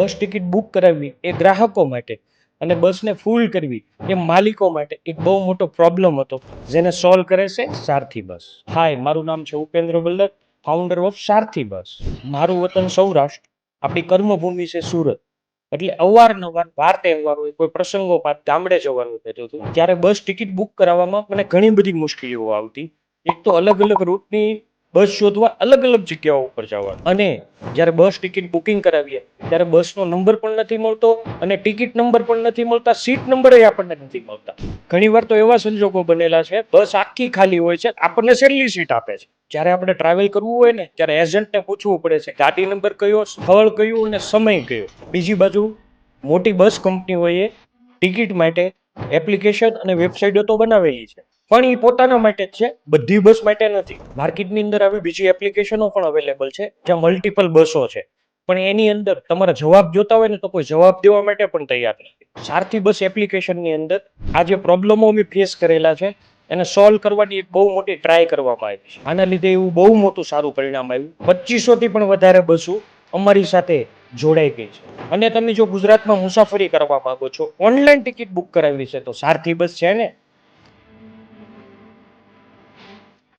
Bus ticket book કરાવવી એ ગ્રાહકો માટે અને બસને ફૂલ કરવી એ માલિકો માટે એક બહુ મોટો પ્રોબ્લેમ હતો, જેને સોલ્વ કરે છે સારથી બસ. હાય, મારું નામ છે ઉપેન્દ્ર બલ્લર, ફાઉન્ડર ઓફ સારથી બસ. મારું વતન સૌરાષ્ટ્ર, આપણી કર્મભૂમિ છે સુરત. એટલે અવારનવાર વાર તહેવાર હોય, કોઈ પ્રસંગોપાત ગામડે જવાનું થતું હતું, ત્યારે બસ ટિકિટ બુક કરાવવામાં મને ઘણી બધી મુશ્કેલીઓ આવતી. એક તો અલગ અલગ રૂટની બસ શોધવા, અલગ અલગ જગ્યાઓ ઉપર જવાનું, અને જ્યારે બસ ટિકિટ બુકિંગ કરાવીએ ત્યારે બસનો નંબર પણ નથી મળતો અને ટિકિટ નંબર પણ નથી મળતા, સીટ નંબર આપણને નથી મળતા. ઘણી વાર તો એવા સંજોગો બનેલા છે, બસ આખી ખાલી હોય છે, આપણને છેલ્લી સીટ આપે છે. જ્યારે આપણે ટ્રાવેલ કરવું હોય ને, ત્યારે એજન્ટને પૂછવું પડે છે ગાડી નંબર કયો, સ્થળ કયું અને સમય કયો. બીજી બાજુ મોટી બસ કંપનીઓએ ટિકિટ માટે એપ્લિકેશન અને વેબસાઇટો તો બનાવેલી છે, પણ એ પોતાના માટે જ છે, બધી બસ માટે નથી. માર્કેટની અંદર આવી બીજી એપ્લિકેશનો પણ અવેલેબલ છે જ્યાં મલ્ટિપલ બસો છે, પણ એની અંદર તમારા જવાબ જોતા હોય ને તો કોઈ જવાબ દેવા માટે પણ તૈયાર નથી. સારથી બસ એપ્લિકેશનની અંદર આ જે પ્રોબ્લેમો અમે ફેસ કરેલા છે એને સોલ્વ કરવાની એક બહુ મોટી ટ્રાય કરવામાં આવી છે. આના લીધે એવું બહુ મોટું સારું પરિણામ આવ્યું. 2500 થી પણ વધારે બસો અમારી સાથે જોડાઈ ગઈ છે. અને તમે જો ગુજરાતમાં મુસાફરી કરવા માંગો છો, ઓનલાઈન ટિકિટ બુક કરાવી છે, તો સારથી બસ છે ને.